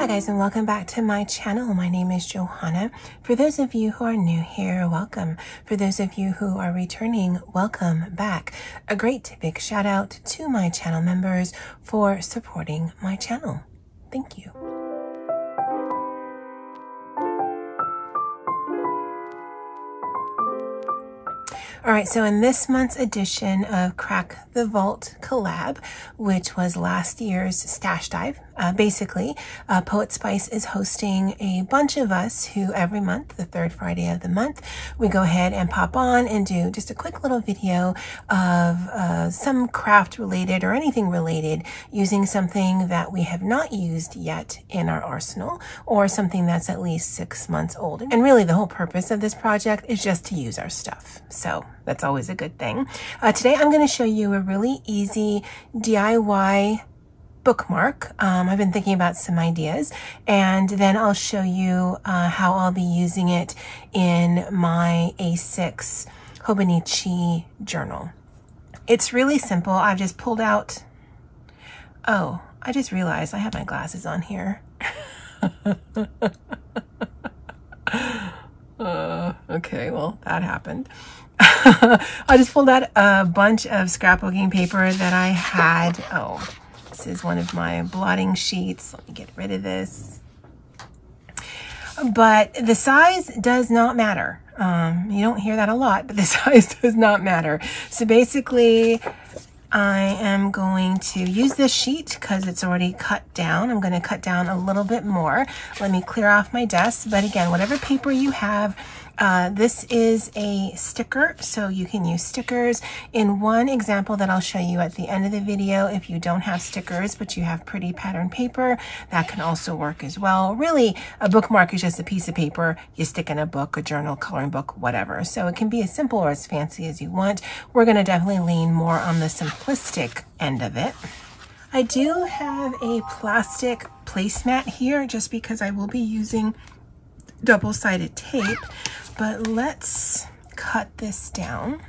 guys, and welcome back to my channel. My name is Johanna. For those of you who are new here, welcome. For those of you who are returning, welcome back. A great big shout out to my channel members for supporting my channel. Thank you. All right, so in this month's edition of Crack the Vault Collab, which was last year's Stash Dive, basically, Poet Spice is hosting a bunch of us who every month, the third Friday of the month, we go ahead and pop on and do just a quick little video of some craft related or anything related using something that we have not used yet in our arsenal or something that's at least 6 months old. And really the whole purpose of this project is just to use our stuff. So that's always a good thing. Today I'm going to show you a really easy DIY bookmark. I've been thinking about some ideas, and then I'll show you how I'll be using it in my A6 Hobonichi journal. It's really simple. I've just pulled out, oh, I just realized I have my glasses on here. Okay, well, that happened. I just pulled out a bunch of scrapbooking paper that I had. Oh, this is one of my blotting sheets. Let me get rid of this. But the size does not matter. You don't hear that a lot, but the size does not matter. So basically, I am going to use this sheet because it's already cut down. I'm going to cut down a little bit more. Let me clear off my desk. But again, whatever paper you have, this is a sticker, so you can use stickers. In one example that I'll show you at the end of the video, if you don't have stickers, but you have pretty pattern paper, that can also work as well. Really, a bookmark is just a piece of paper you stick in a book, a journal, coloring book, whatever. So it can be as simple or as fancy as you want. We're going to definitely lean more on the simplistic end of it. I do have a plastic placemat here just because I will be using double-sided tape, but let's cut this down.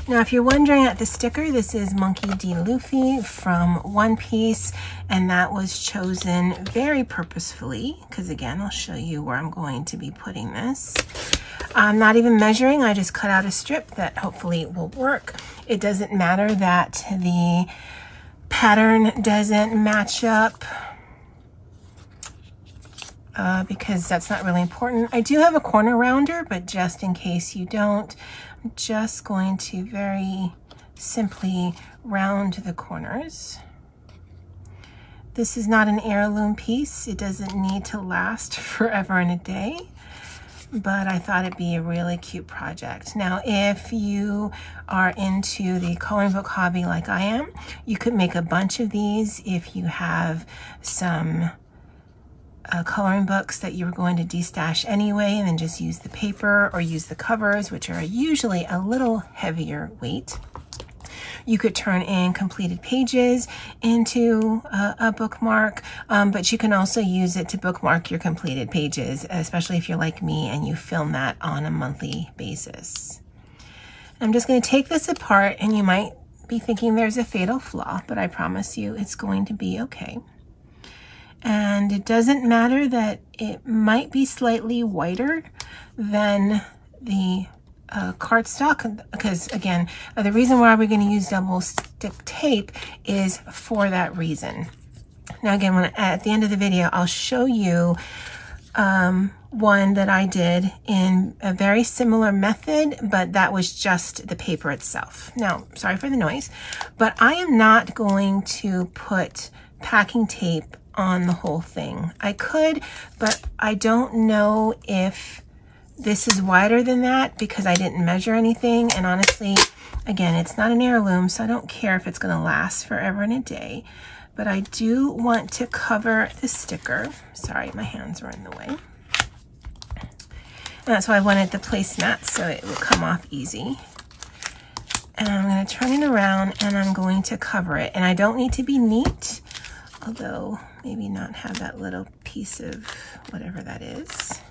Now, if you're wondering at the sticker, this is Monkey D. Luffy from One Piece, and that was chosen very purposefully, because again, I'll show you where I'm going to be putting this. I'm not even measuring, I just cut out a strip that hopefully will work. It doesn't matter that the pattern doesn't match up, because that's not really important. I do have a corner rounder, but just in case you don't, I'm just going to very simply round the corners. This is not an heirloom piece. It doesn't need to last forever and a day, but I thought it'd be a really cute project. Now, if you are into the coloring book hobby like I am, you could make a bunch of these if you have some coloring books that you were going to destash anyway, and then just use the paper or use the covers, which are usually a little heavier weight. You could turn in completed pages into a bookmark, but you can also use it to bookmark your completed pages, especially if you're like me and you film that on a monthly basis. I'm just going to take this apart, and you might be thinking there's a fatal flaw, but I promise you it's going to be okay. And it doesn't matter that it might be slightly whiter than the cardstock, because again, the reason why we're going to use double stick tape is for that reason. Now again, at the end of the video, I'll show you one that I did in a very similar method, but that was just the paper itself. Now, sorry for the noise, but I am not going to put packing tape on the whole thing. I could, but I don't know if this is wider than that because I didn't measure anything. And honestly, again, it's not an heirloom, so I don't care if it's going to last forever and a day. But I do want to cover the sticker. Sorry, my hands were in the way. And that's why I wanted the placemat, so it will come off easy. And I'm going to turn it around and I'm going to cover it. And I don't need to be neat, although maybe not have that little piece of whatever that is.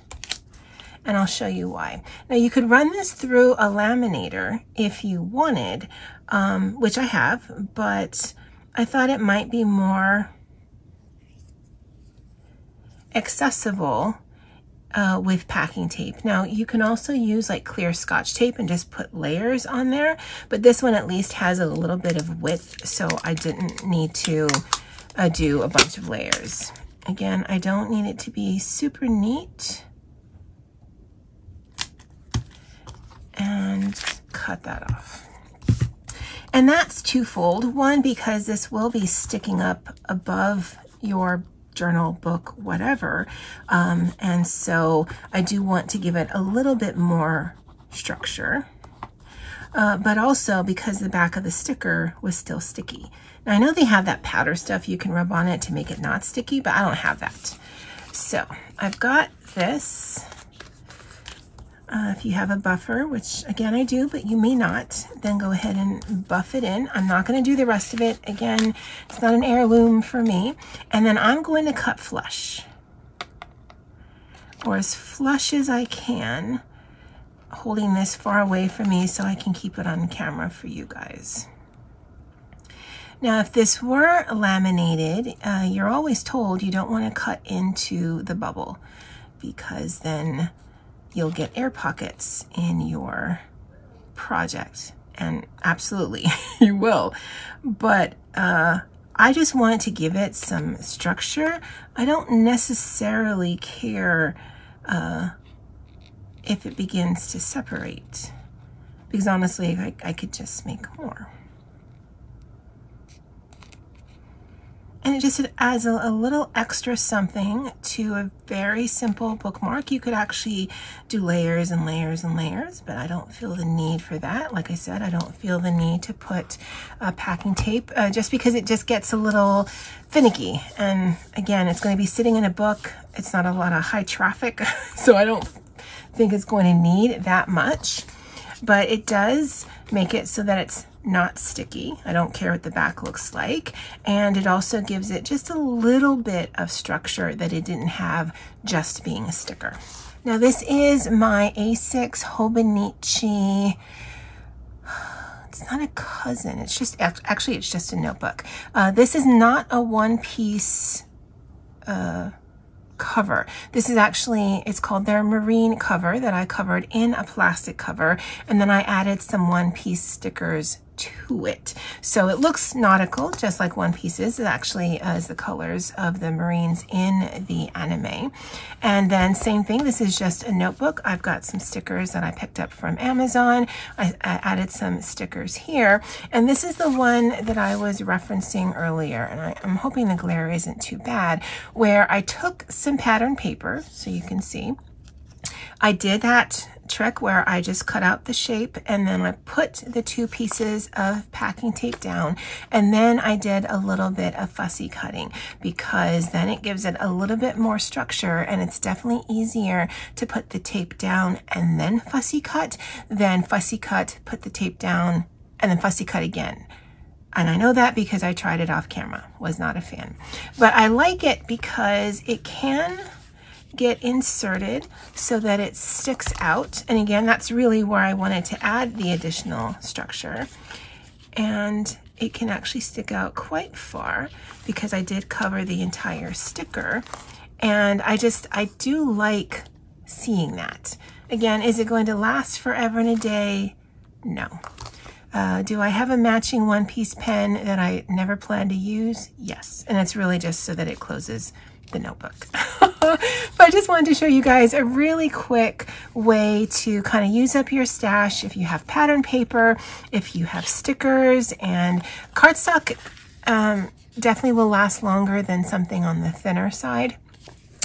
And I'll show you why. Now you could run this through a laminator if you wanted, which I have, but I thought it might be more accessible with packing tape. Now you can also use like clear Scotch tape and just put layers on there, but this one at least has a little bit of width, so I didn't need to do a bunch of layers. Again, I don't need it to be super neat. And cut that off. And that's twofold. One, because this will be sticking up above your journal, book, whatever. And so I do want to give it a little bit more structure, but also because the back of the sticker was still sticky. Now I know they have that powder stuff you can rub on it to make it not sticky, but I don't have that. So I've got this. If you have a buffer, which again I do, but you may not, then go ahead and buff it in. I'm not going to do the rest of it. Again, it's not an heirloom for me. And then I'm going to cut flush, or as flush as I can, holding this far away from me so I can keep it on camera for you guys. Now, if this were laminated, you're always told you don't want to cut into the bubble, because then you'll get air pockets in your project, and absolutely you will. But I just wanted to give it some structure. I don't necessarily care if it begins to separate, because honestly I could just make more. And it just adds a little extra something to a very simple bookmark. You could actually do layers and layers and layers, but I don't feel the need for that. Like I said, I don't feel the need to put packing tape just because it just gets a little finicky. And again, it's going to be sitting in a book. It's not a lot of high traffic, so I don't think it's going to need that much. But it does make it so that it's not sticky. I don't care what the back looks like. And it also gives it just a little bit of structure that it didn't have just being a sticker. Now this is my A6 Hobonichi. It's not a cousin. It's just, actually it's just a notebook. This is not a one-piece cover. This is actually, it's called their marine cover that I covered in a plastic cover, and then I added some one-piece stickers to it. So it looks nautical, just like One Piece is. It actually is the colors of the Marines in the anime. And then same thing, this is just a notebook. I've got some stickers that I picked up from Amazon. I added some stickers here. And this is the one that I was referencing earlier, and I'm hoping the glare isn't too bad, where I took some pattern paper, so you can see. I did that trick where I just cut out the shape, and then I put the two pieces of packing tape down, and then I did a little bit of fussy cutting, because then it gives it a little bit more structure, and it's definitely easier to put the tape down and then fussy cut than fussy cut, put the tape down, and then fussy cut again. And I know that because I tried it off camera, was not a fan. But I like it because it can get inserted so that it sticks out. And again, that's really where I wanted to add the additional structure. And it can actually stick out quite far because I did cover the entire sticker. And I do like seeing that. Again, is it going to last forever and a day? No. Do I have a matching one-piece pen that I never plan to use? Yes. And it's really just so that it closes the notebook. But I just wanted to show you guys a really quick way to kind of use up your stash if you have pattern paper, if you have stickers, and cardstock definitely will last longer than something on the thinner side.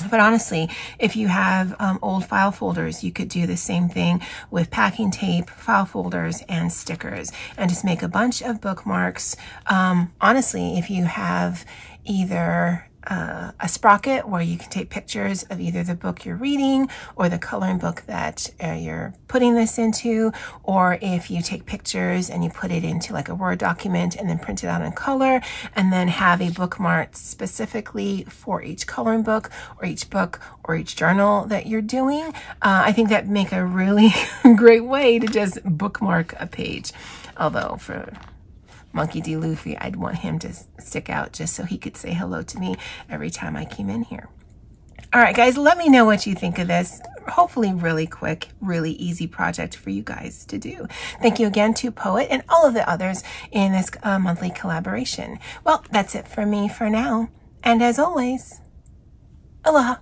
But honestly, if you have old file folders, you could do the same thing with packing tape, file folders, and stickers, and just make a bunch of bookmarks. Honestly, if you have either a sprocket where you can take pictures of either the book you're reading or the coloring book that you're putting this into, or if you take pictures and you put it into like a Word document and then print it out in color, and then have a bookmark specifically for each coloring book or each journal that you're doing, I think that make a really great way to just bookmark a page. Although for Monkey D. Luffy, I'd want him to stick out just so he could say hello to me every time I came in here. All right, guys, let me know what you think of this. Hopefully really quick, really easy project for you guys to do. Thank you again to Poet and all of the others in this monthly collaboration. Well, that's it for me for now. And as always, aloha.